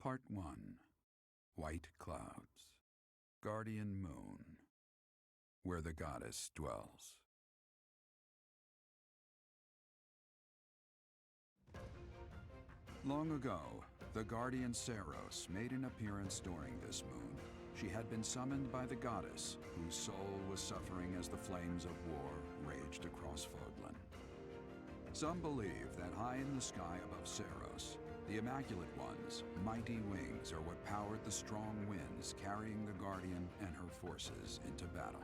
Part 1. White Clouds. Guardian Moon. Where the goddess dwells. Long ago, the guardian Seiros made an appearance during this moon. She had been summoned by the goddess, whose soul was suffering as the flames of war raged across Fódlan. Some believe that high in the sky above Seiros, the Immaculate One's mighty wings are what powered the strong winds carrying the Guardian and her forces into battle.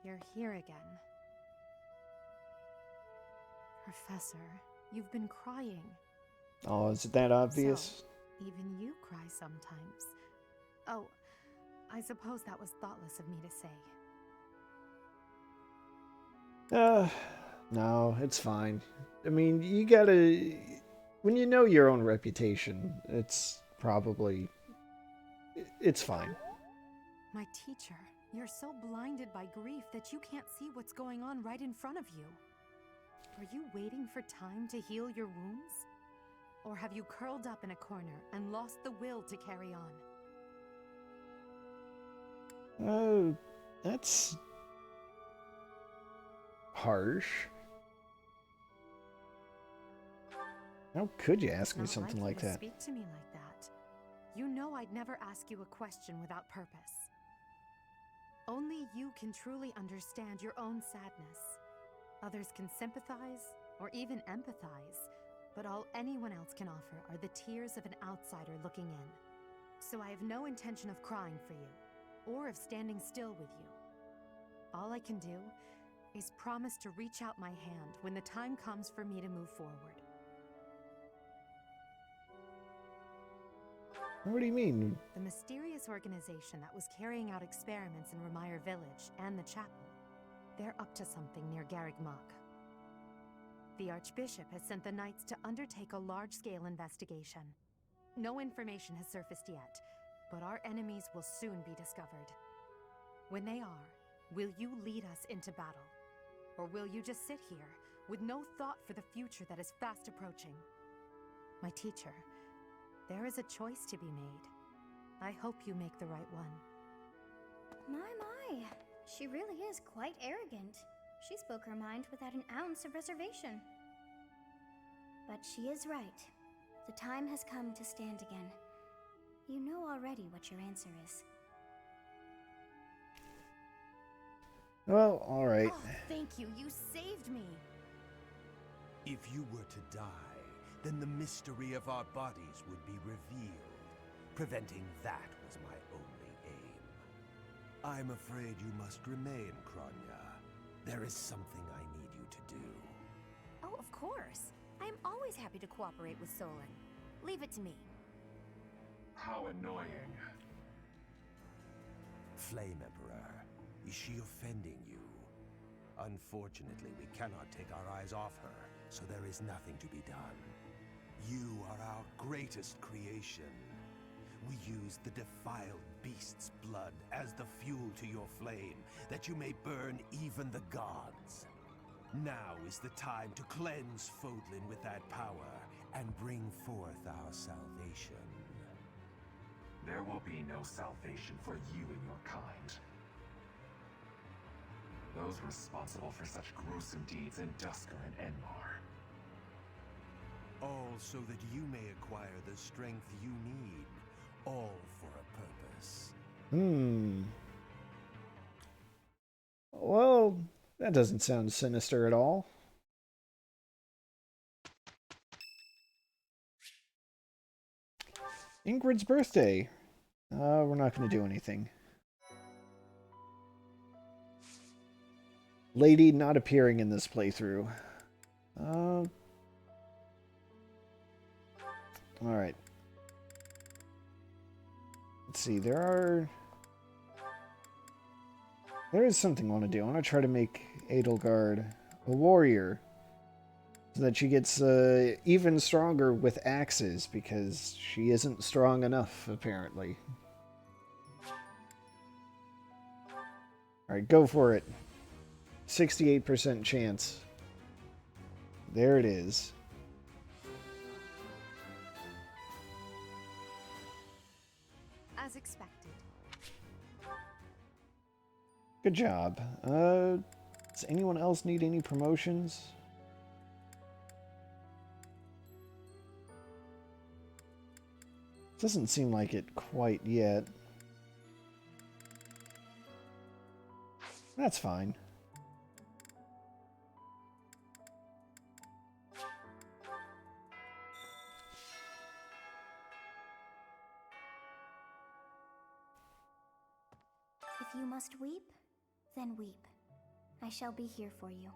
You're here again. Professor, you've been crying. Oh, is it that obvious? So, even you cry sometimes. Oh, I suppose that was thoughtless of me to say. No, it's fine. I mean, you gotta... When you know your own reputation, it's probably... It's fine. My teacher, you're so blinded by grief that you can't see what's going on right in front of you. Are you waiting for time to heal your wounds? Or have you curled up in a corner and lost the will to carry on? Oh, that's... harsh. How could you ask me something like that? Speak to me like that. You know I'd never ask you a question without purpose. Only you can truly understand your own sadness. Others can sympathize or even empathize, but all anyone else can offer are the tears of an outsider looking in. So I have no intention of crying for you, or of standing still with you. All I can do is promise to reach out my hand when the time comes for me to move forward. What do you mean? The mysterious organization that was carrying out experiments in Rhea village and the chapel, they're up to something near Garreg Mach. The Archbishop has sent the Knights to undertake a large-scale investigation. No information has surfaced yet, but our enemies will soon be discovered. When they are, will you lead us into battle? Or will you just sit here, with no thought for the future that is fast approaching? My teacher, there is a choice to be made. I hope you make the right one. My. She really is quite arrogant. She spoke her mind without an ounce of reservation. But she is right. The time has come to stand again. You know already what your answer is. Well, alright. Oh, thank you. You saved me. If you were to die, then the mystery of our bodies would be revealed. Preventing that was my only aim. I'm afraid you must remain, Rhea. There is something I need you to do. Oh, of course. I am always happy to cooperate with Solon. Leave it to me. How annoying. Flame Emperor, is she offending you? Unfortunately, we cannot take our eyes off her, so there is nothing to be done. You are our greatest creation. We use the defiled beast's blood as the fuel to your flame, that you may burn even the gods. Now is the time to cleanse Fódlan with that power and bring forth our salvation. There will be no salvation for you and your kind. Those responsible for such gruesome deeds in Dusker and Enmar. All so that you may acquire the strength you need, all for a purpose. Well, that doesn't sound sinister at all. Ingrid's birthday. We're not going to do anything. lady not appearing in this playthrough. Alright. Let's see, there is something I want to do. I want to try to make Edelgard a warrior, so that she gets even stronger with axes, because she isn't strong enough, apparently. Alright, go for it. 68% chance. There it is. As expected. Good job. Does anyone else need any promotions? Doesn't seem like it quite yet. That's fine. If you must weep, then weep. I shall be here for you.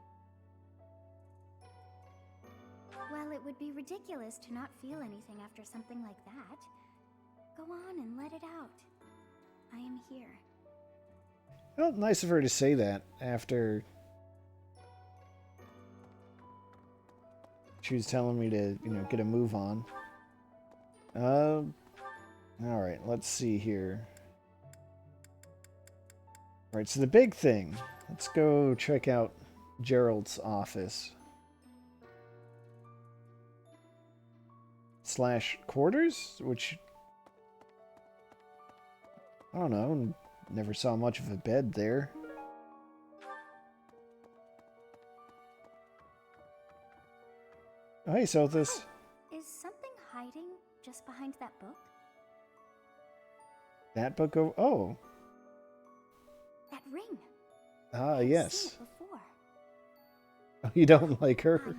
Well, it would be ridiculous to not feel anything after something like that. Go on and let it out. I am here. Well, nice of her to say that after she was telling me to, get a move on. Alright, let's see here. Alright, so the big thing. Let's go check out Gerald's office. / quarters? Which, I don't know. Never saw much of a bed there. Oh, hey, Sothis. Is something hiding just behind that book? That book over... Oh. That ring. Ah, I've yes. seen it before. Oh, you don't like I her? know.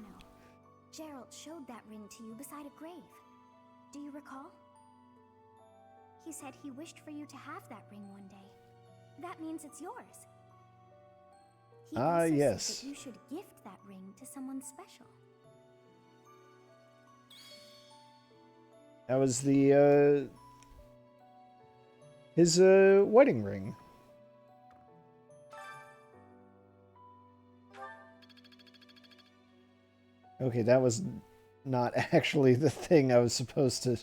Gerald showed that ring to you beside a grave. Do you recall? He said he wished for you to have that ring one day. That means it's yours. He also yes. said that you should gift that ring to someone special. That was the, his, wedding ring. Okay, that was not actually the thing I was supposed to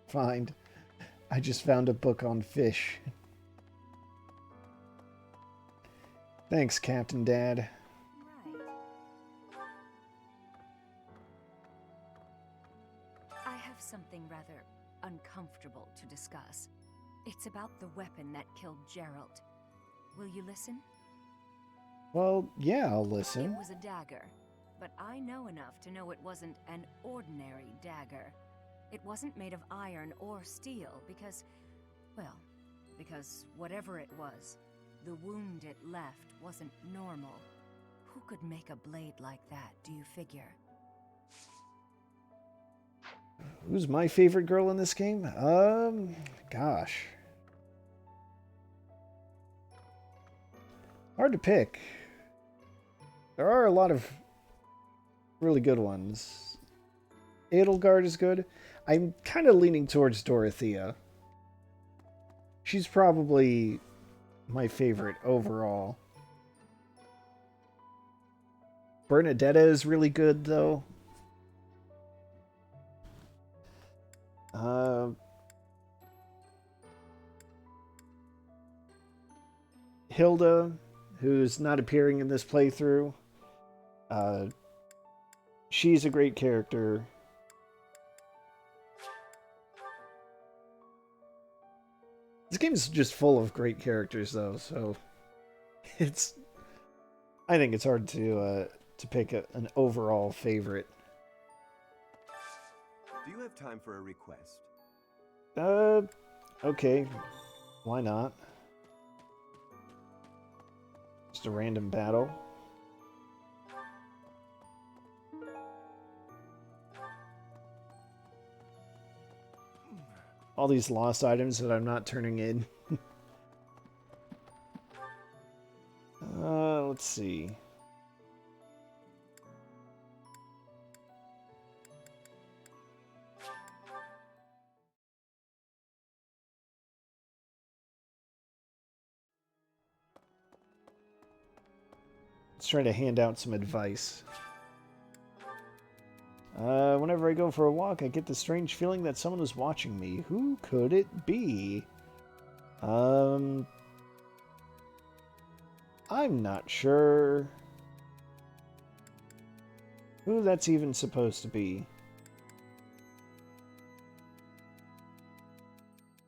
find. I just found a book on fish. Thanks, Captain Dad. Right. I have something rather uncomfortable to discuss. It's about the weapon that killed Gerald. Will you listen? Well, yeah, I'll It listen. was a dagger, but I know enough to know it wasn't an ordinary dagger. It wasn't made of iron or steel because whatever it was, the wound it left wasn't normal. Who could make a blade like that, do you figure? Who's my favorite girl in this game? Gosh. Hard to pick. There are a lot of really good ones. Edelgard is good. I'm kind of leaning towards Dorothea. She's probably my favorite overall. Bernadetta is really good, though. Hilda, who's not appearing in this playthrough. She's a great character. This game is just full of great characters, though, so I think it's hard to pick an overall favorite. Do you have time for a request? Okay. Why not? Just a random battle. All these lost items that I'm not turning in. Let's see. Let's try to hand out some advice. Whenever I go for a walk, I get the strange feeling that someone is watching me. Who could it be? I'm not sure who that's even supposed to be.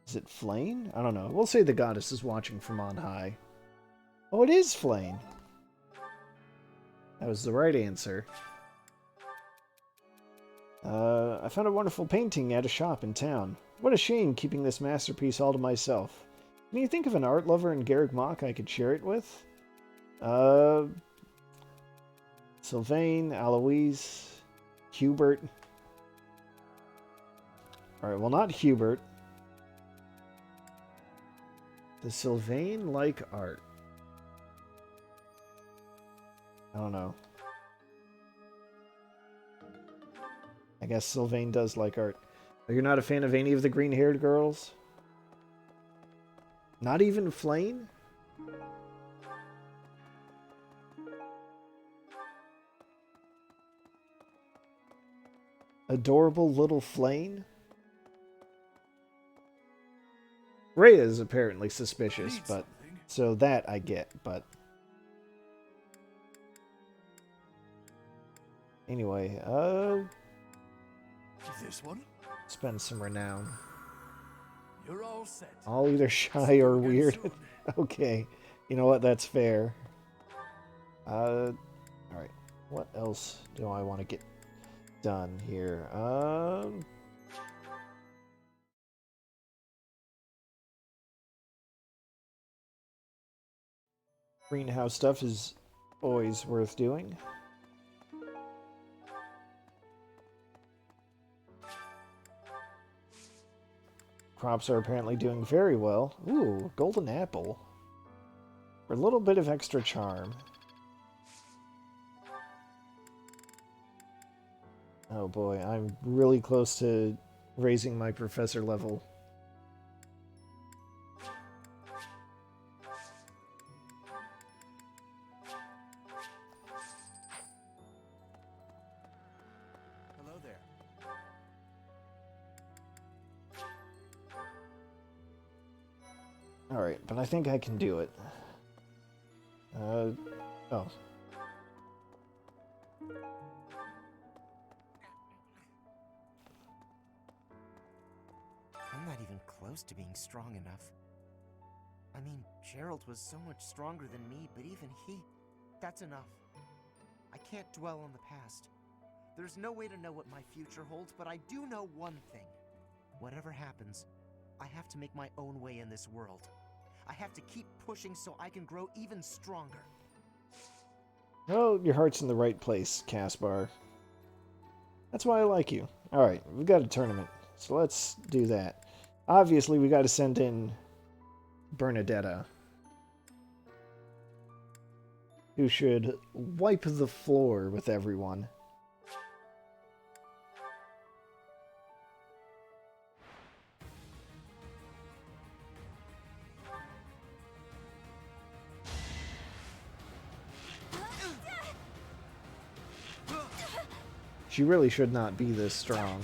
Is it Flane? I don't know. We'll say the goddess is watching from on high. Oh, it is Flane. That was the right answer. I found a wonderful painting at a shop in town. What a shame keeping this masterpiece all to myself. Can you think of an art lover in Garrick Mach I could share it with? Sylvain, Aloise, Hubert. Alright, well, not Hubert. Does Sylvain like art? I don't know. I guess Sylvain does like art. Oh, you're not a fan of any of the green-haired girls? Not even Flane? Adorable little Flane? Rhea is apparently suspicious, but... So that I get, but... Anyway, This one? spend some renown. You're all set. All either shy or weird. Okay. You know what? That's fair. Alright. What else do I want to get done here? Greenhouse stuff is always worth doing. Crops are apparently doing very well. Ooh, golden apple. For a little bit of extra charm. Oh boy, I'm really close to raising my professor level. Hello there. Alright, but I think I can do it. Oh. I'm not even close to being strong enough. I mean, Gerald was so much stronger than me, but even he... That's enough. I can't dwell on the past. There's no way to know what my future holds, but I do know one thing. Whatever happens, I have to make my own way in this world. I have to keep pushing so I can grow even stronger. Well, your heart's in the right place, Caspar. That's why I like you. Alright, we've got a tournament, so let's do that. Obviously, we got to send in Bernadetta, who should wipe the floor with everyone. She really should not be this strong.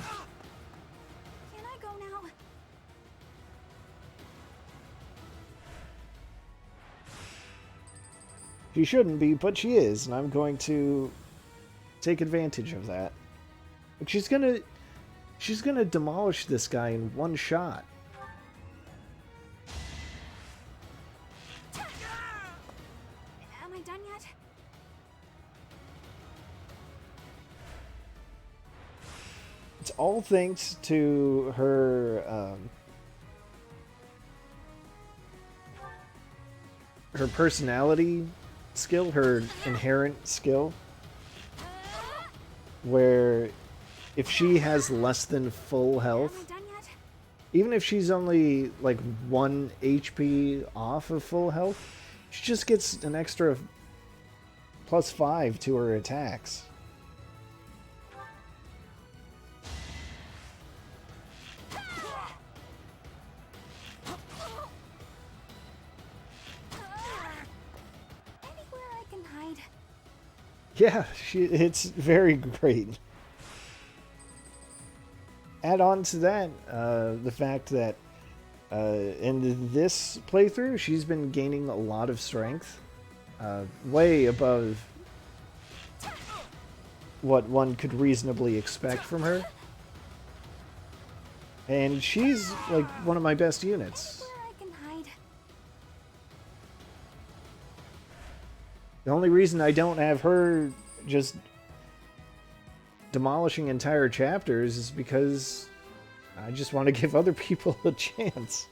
Can I go now? She shouldn't be, but she is, and I'm going to take advantage of that. Like, she's gonna demolish this guy in one shot. Am I done yet? It's all thanks to her her personality skill, her inherent skill, where if she has less than full health, Done yet? even if she's only like 1 HP off of full health, She just gets an extra +5 to her attacks. Anywhere I can hide. Yeah, it's very great. Add on to that the fact that in this playthrough, she's been gaining a lot of strength, way above what one could reasonably expect from her. And she's like one of my best units. Anywhere I can hide. The only reason I don't have her just demolishing entire chapters is because I just want to give other people a chance.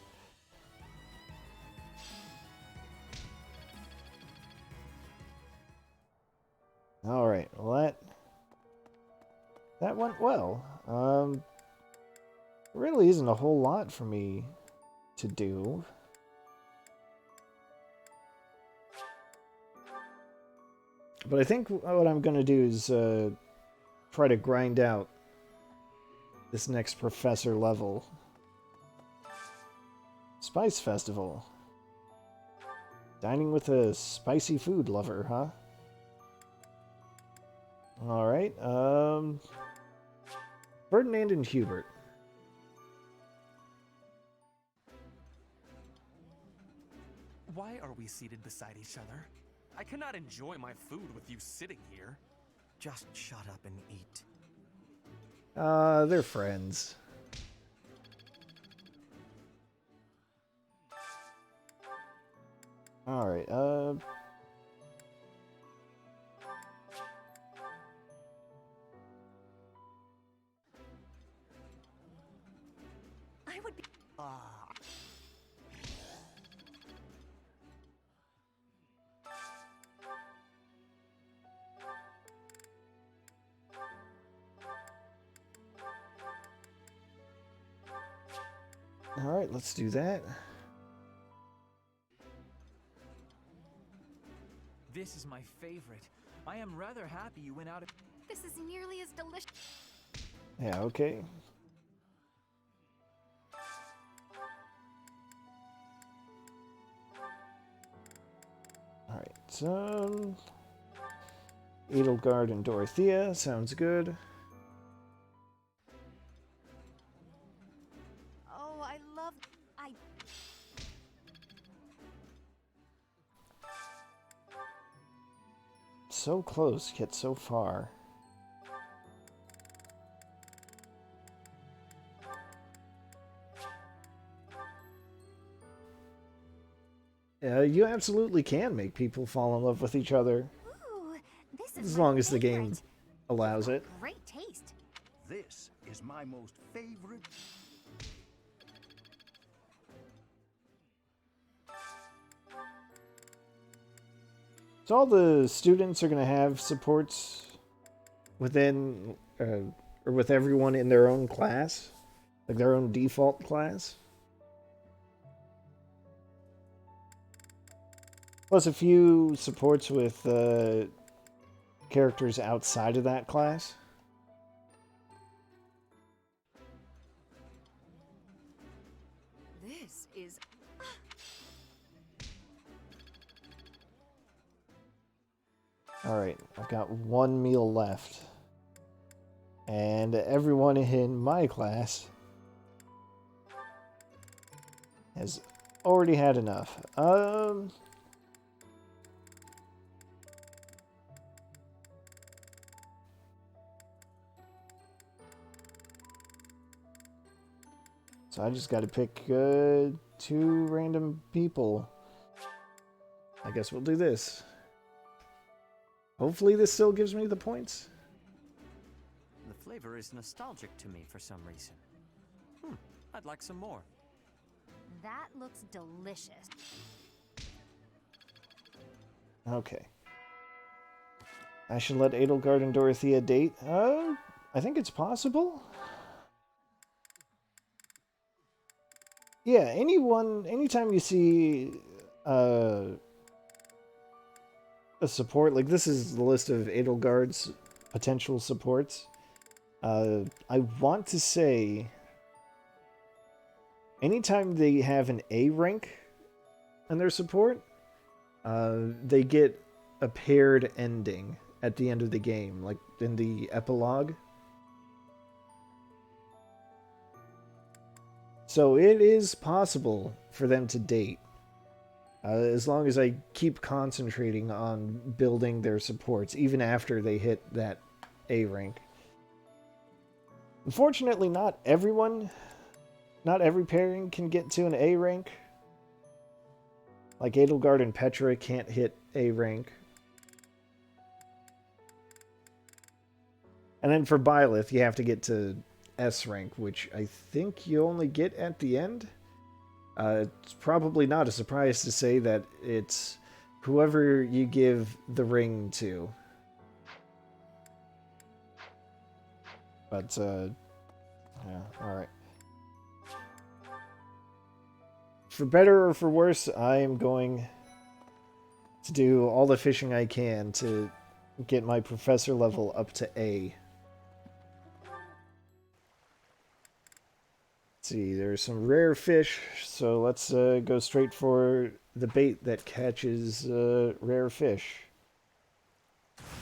Alright, well that went well. Really isn't a whole lot for me to do. But I think what I'm going to do is try to grind out this next professor level. Spice Festival. Dining with a spicy food lover, huh? Alright, Ferdinand and Hubert. Why are we seated beside each other? I cannot enjoy my food with you sitting here. Just shut up and eat. They're friends. Alright, I would be. Alright, let's do that. This is my favorite. I am rather happy you went out. This is nearly as delicious. Yeah, okay. Alright, so... Edelgard and Dorothea, sounds good. Oh, I love. So close, yet so far. Yeah, you absolutely can make people fall in love with each other. Ooh, this is As my long as the favorite. game allows it. Great taste. This is my most favorite. So all the students are going to have supports within, or with everyone in their own class? Like their own default class? Plus a few supports with characters outside of that class. This is. Alright, I've got one meal left. And everyone in my class has already had enough. So I just gotta pick 2 random people. I guess we'll do this. Hopefully this still gives me the points. The flavor is nostalgic to me for some reason. I'd like some more. That looks delicious. Okay. I should let Edelgard and Dorothea date. I think it's possible. Yeah, anytime you see a support. Like, this is the list of Edelgard's potential supports. I want to say anytime they have an A rank in their support, they get a paired ending at the end of the game, like in the epilogue. So it is possible for them to date, as long as I keep concentrating on building their supports, even after they hit that A rank. Unfortunately, not every pairing can get to an A rank. Like Edelgard and Petra can't hit A rank. And then for Byleth, you have to get to S rank, which I think you only get at the end. It's probably not a surprise to say that it's whoever you give the ring to. But, yeah, alright. For better or for worse, I am going to do all the fishing I can to get my professor level up to A. Let's see, there's some rare fish, so let's go straight for the bait that catches rare fish.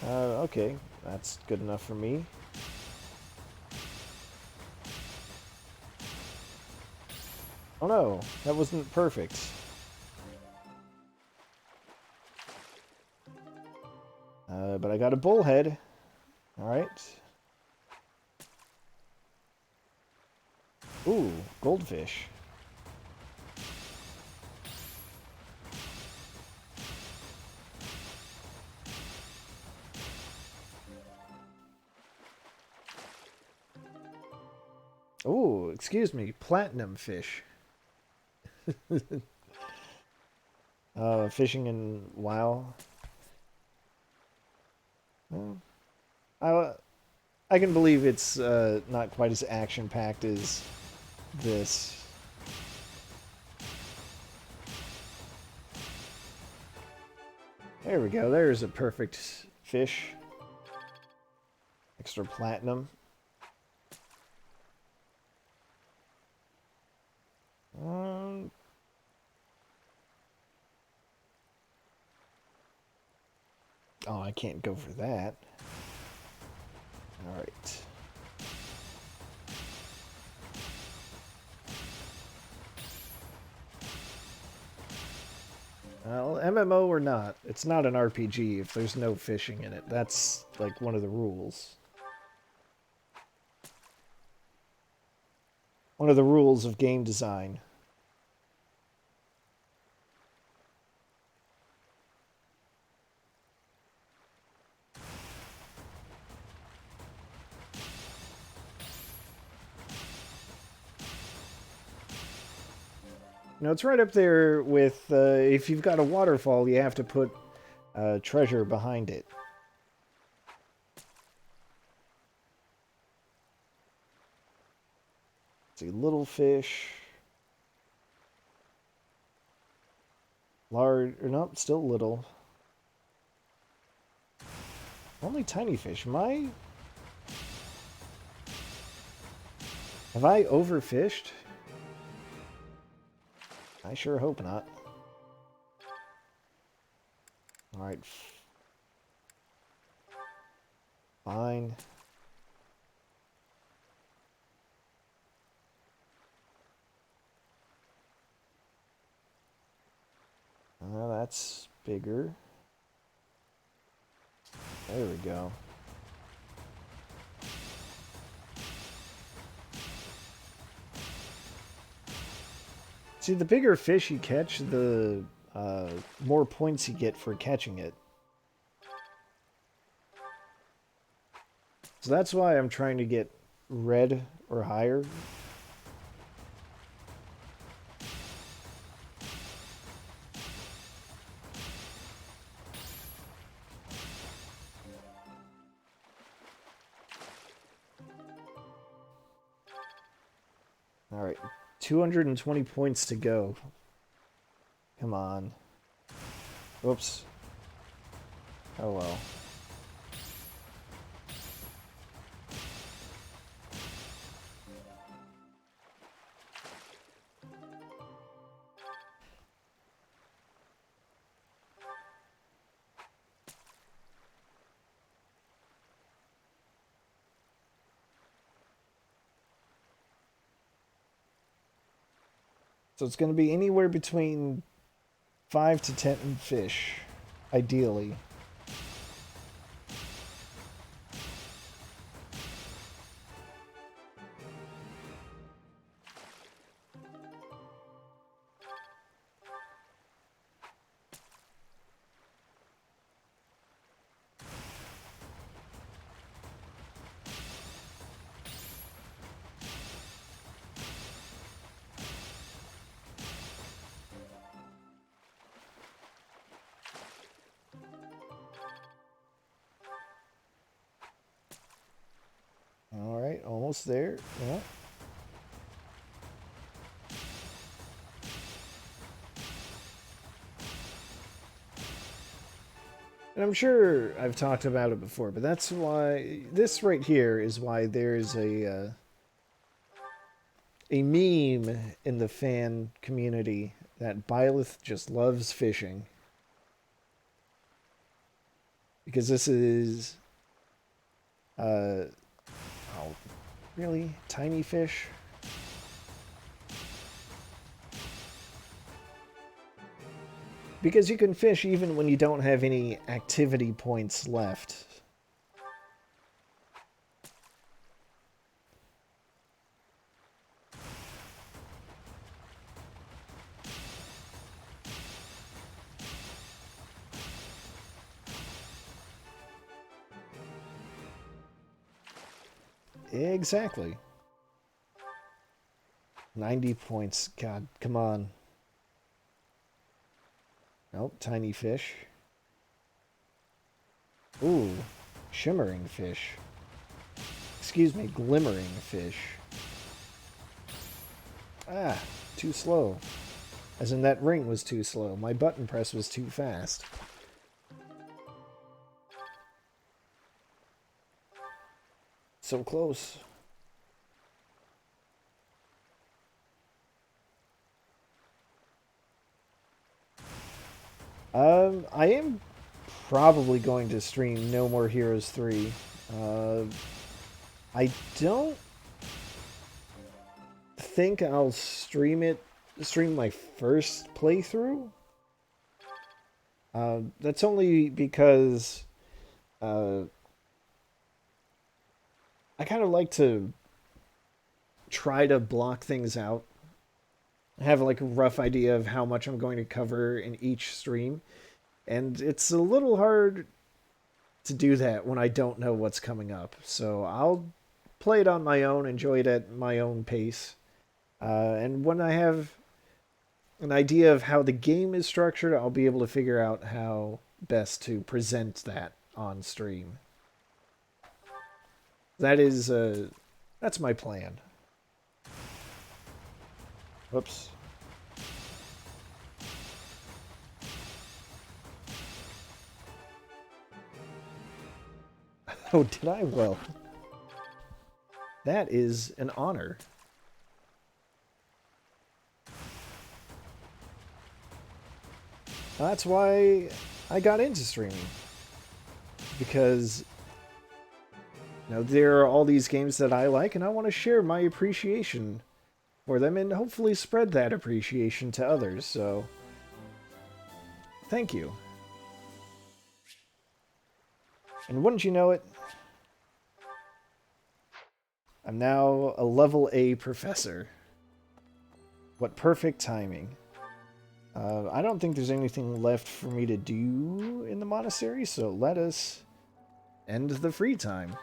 Okay, that's good enough for me. Oh no, that wasn't perfect. But I got a bullhead. Alright. Ooh, goldfish. Ooh, excuse me, platinum fish. Fishing in WoW. Well, I can believe it's not quite as action-packed as this. There we go. There's a perfect fish. Extra platinum. Oh, I can't go for that. Alright. Well, MMO or not, it's not an RPG if there's no fishing in it. That's, like, one of the rules. One of the rules of game design. You know, it's right up there with, if you've got a waterfall, you have to put treasure behind it. Let's see, little fish. Large, or no, still little. Only tiny fish. Have I overfished? I sure hope not. Alright. Fine. That's bigger. There we go. See, the bigger fish you catch, the more points you get for catching it. So that's why I'm trying to get red or higher. Alright, 220 points to go. Come on. Whoops. Oh well. So it's going to be anywhere between 5 to 10 fish, ideally. All right, almost there. Yeah. And I'm sure I've talked about it before, but that's why this right here is why there's a meme in the fan community that Byleth just loves fishing. Because this is oh, really? Tiny fish? Because you can fish even when you don't have any activity points left. Exactly. 90 points. God, come on. Nope, tiny fish. Ooh, shimmering fish. Excuse me, glimmering fish. Ah, too slow. As in, that ring was too slow. My button press was too fast. So close. I am probably going to stream No More Heroes 3. I don't think I'll stream my first playthrough. That's only because I kind of like to try to block things out. Have like a rough idea of how much I'm going to cover in each stream. And it's a little hard to do that when I don't know what's coming up. So I'll play it on my own, enjoy it at my own pace. And when I have an idea of how the game is structured, I'll be able to figure out how best to present that on stream. That's my plan. Whoops. Oh, did I? Well, that is an honor. That's why I got into streaming. Because there are all these games that I like, and I want to share my appreciation for them and hopefully spread that appreciation to others, so thank you. And wouldn't you know it, I'm now a level A professor. What perfect timing. I don't think there's anything left for me to do in the monastery, so let us end the free time.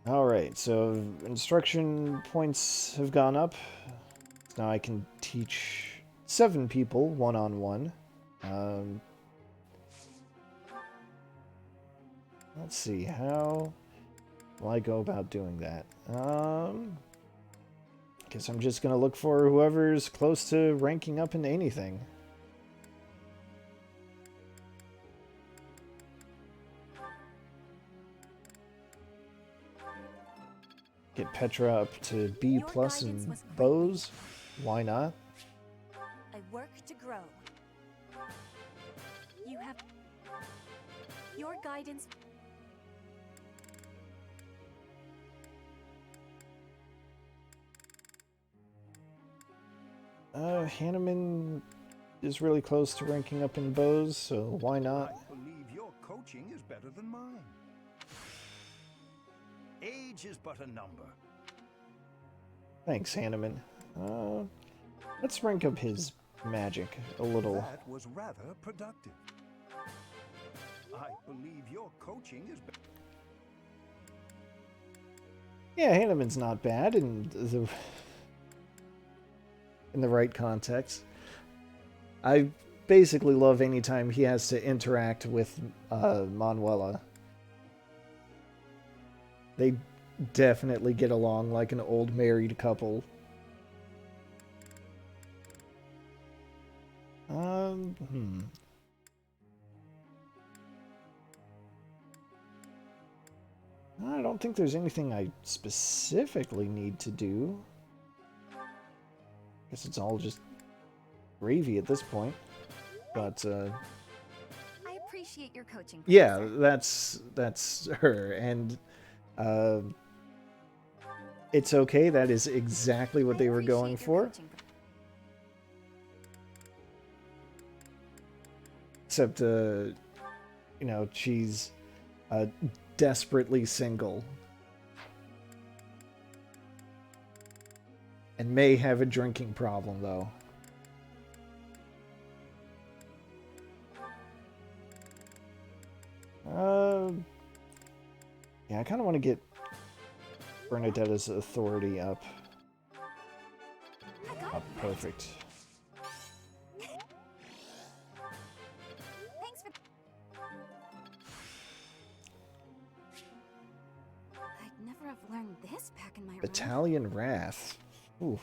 Alright, so instruction points have gone up. Now I can teach 7 people one-on-one. Let's see, how will I go about doing that? Guess I'm just gonna look for whoever's close to ranking up in anything. Get Petra up to B plus in bows. Why not? I work to grow. You have your guidance. Hanneman is really close to ranking up in bows, so why not? I believe your coaching is better than mine. Age is but a number. Thanks, Hanneman. Let's rank up his magic a little. That was rather productive. I believe your coaching is better. Yeah, Hanneman's not bad in the right context. I basically love any time he has to interact with Manuela. They definitely get along like an old married couple. I don't think there's anything I specifically need to do. Guess it's all just gravy at this point. But I appreciate your coaching. yeah, that's her, and it's okay. That is exactly what they were going for. Except, you know, she's desperately single. And may have a drinking problem, though. Yeah, I kind of want to get Bernadetta's authority up. Oh, perfect. Thanks for. I'd never have learned this back in my room. Battalion Wrath. Ooh.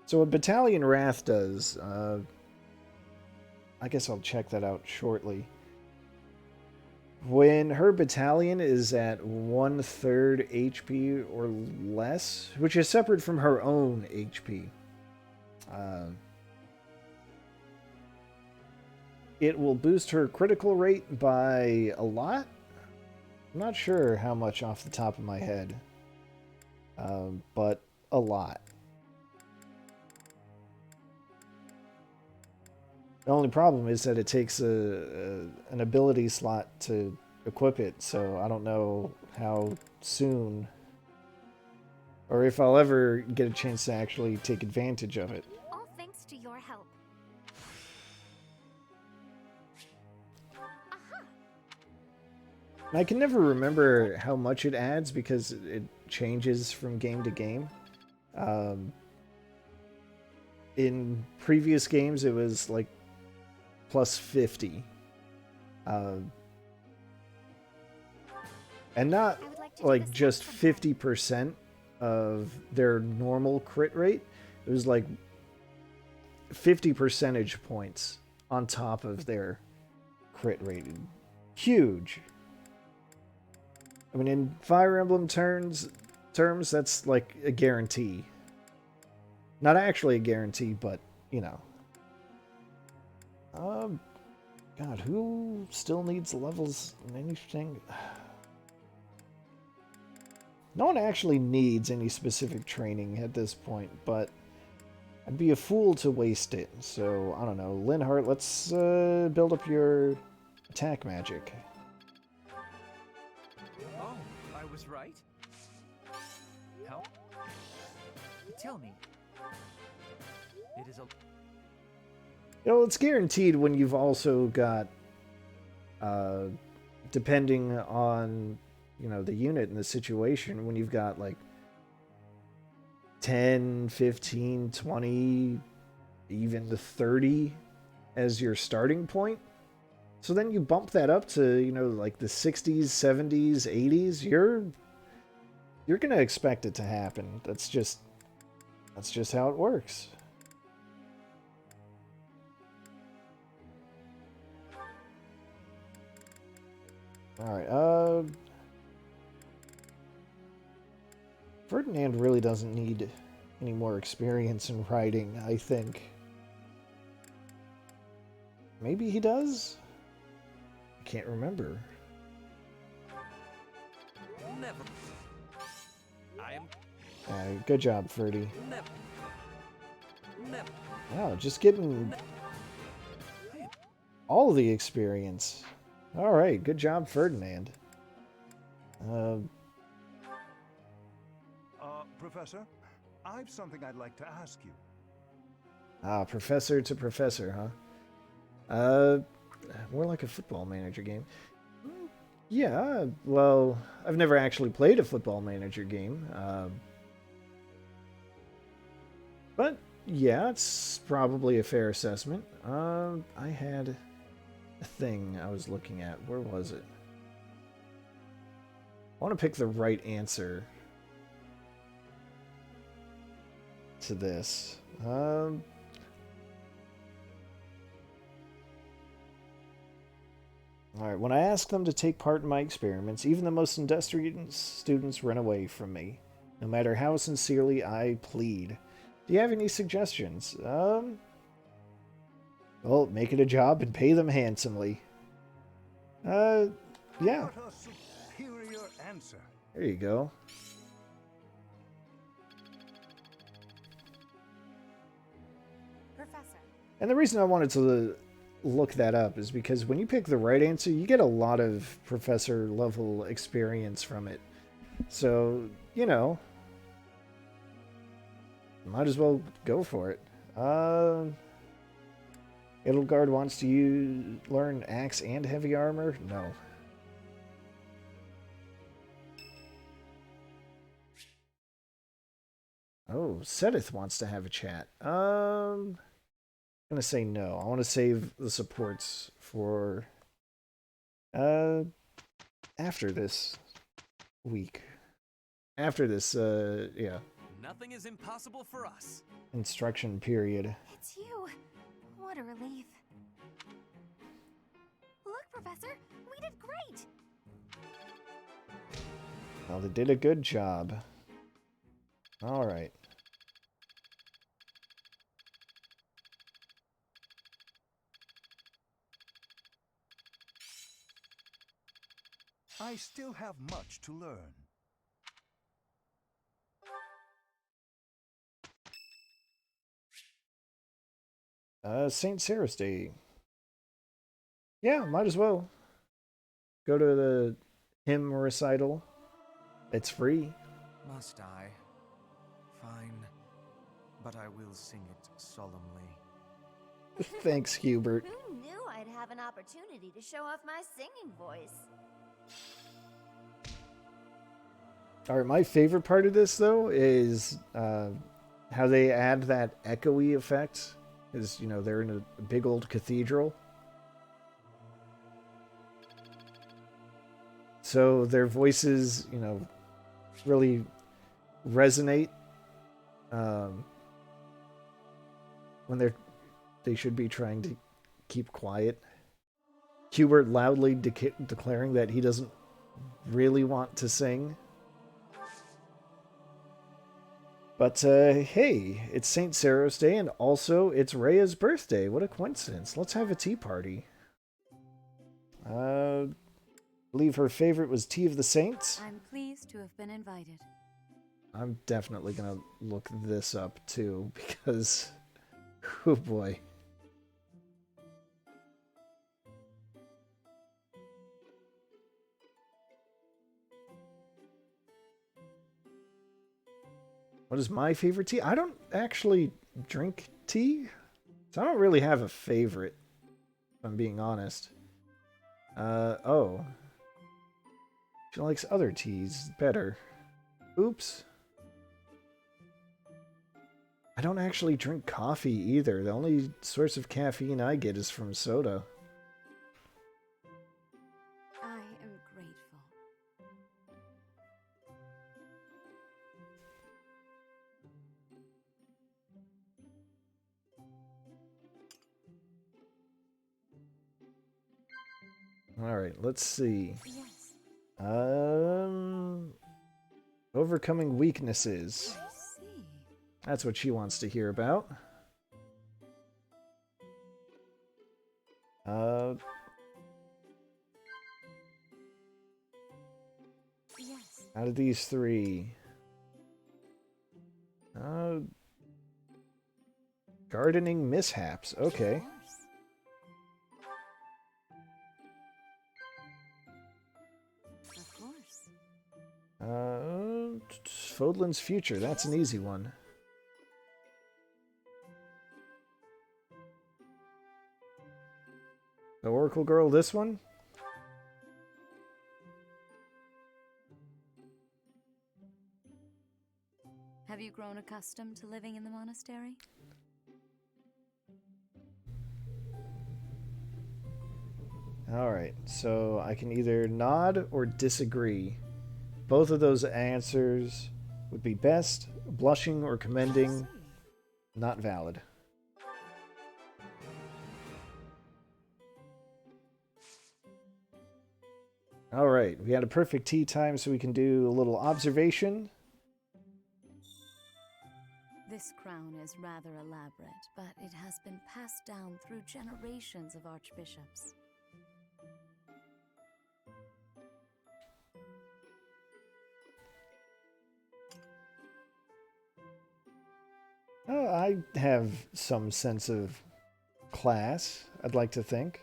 So what Battalion Wrath does, I guess I'll check that out shortly. When her battalion is at 1/3 HP or less, which is separate from her own HP, it will boost her critical rate by a lot. I'm not sure how much off the top of my head, but a lot. The only problem is that it takes an ability slot to equip it, so I don't know how soon, or if I'll ever get a chance to actually take advantage of it. All thanks to your help. I can never remember how much it adds because it changes from game to game. In previous games, it was like plus 50. And not like just 50% of their normal crit rate. It was like 50 percentage points on top of their crit rate. Huge. I mean, in Fire Emblem terms, that's like a guarantee. Not actually a guarantee, but, you know. God, who still needs levels in anything? No one actually needs any specific training at this point, but I'd be a fool to waste it. So, I don't know. Linhardt, let's build up your attack magic. Oh, I was right? Help? Tell me. It is a... You know, it's guaranteed when you've also got, depending on, you know, the unit and the situation, when you've got like 10, 15, 20, even the 30 as your starting point. So then you bump that up to, you know, like the 60s, 70s, 80s. You're gonna expect it to happen. That's just how it works. Alright, Ferdinand really doesn't need any more experience in writing, I think. Maybe he does? I can't remember. Never. I am. Good job, Ferdy. Never. Never. Wow, just getting all the experience. Alright, good job, Ferdinand. Professor, I've something I'd like to ask you. Professor to professor, huh? More like a football manager game. Yeah, well, I've never actually played a football manager game. But, yeah, it's probably a fair assessment. I had a thing I was looking at. Where was it? I want to pick the right answer to this. Alright, when I ask them to take part in my experiments, even the most industrious students run away from me, no matter how sincerely I plead. Do you have any suggestions? Well, make it a job and pay them handsomely. Yeah. What a superior answer. There you go. Professor. And the reason I wanted to look that up is because when you pick the right answer, you get a lot of professor level experience from it. So, you know, might as well go for it. Edelgard wants to learn axe and heavy armor? No. Oh, Sedith wants to have a chat. I'm gonna say no. I want to save the supports for after this week. After this, yeah. Nothing is impossible for us. Instruction period. It's you. What a relief. Look, Professor, we did great. Well, they did a good job. All right. I still have much to learn. St. Seiros Day. Yeah, might as well. Go to the hymn recital. It's free. Must I? Fine. But I will sing it solemnly. Thanks, Hubert. Who knew I'd have an opportunity to show off my singing voice? Alright, my favorite part of this, though, is how they add that echoey effect. Because, you know, they're in a big old cathedral. So their voices, you know, really resonate when they should be trying to keep quiet. Hubert loudly declaring that he doesn't really want to sing. But, hey, it's St. Seiros Day, and also it's Rhea's birthday. What a coincidence. Let's have a tea party. I believe her favorite was Tea of the Saints. I'm pleased to have been invited. I'm definitely going to look this up, too, because, oh boy. What is my favorite tea? I don't actually drink tea, so I don't really have a favorite, if I'm being honest. Oh. She likes other teas better. Oops. I don't actually drink coffee either. The only source of caffeine I get is from soda. I am grateful. Alright, let's see. Yes. Overcoming weaknesses. I see. That's what she wants to hear about. Yes. Out of these three. Gardening mishaps. Okay. Of course. Fódlan's future. That's an easy one. The Oracle Girl, this one? Have you grown accustomed to living in the monastery? Alright, so I can either nod or disagree. Both of those answers would be best, blushing or commending, not valid. Alright, we had a perfect tea time, so we can do a little observation. This crown is rather elaborate, but it has been passed down through generations of archbishops. I have some sense of class, I'd like to think.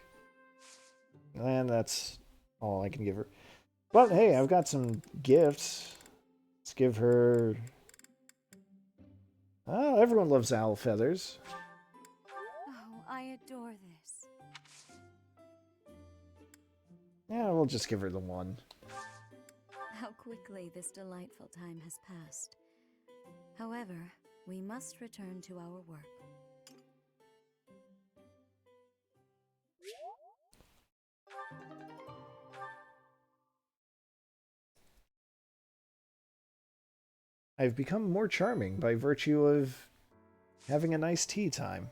And that's all I can give her. But hey, I've got some gifts. Let's give her... Oh, everyone loves owl feathers. Oh, I adore this. Yeah, we'll just give her the one. How quickly this delightful time has passed. However, we must return to our work. I've become more charming by virtue of having a nice tea time.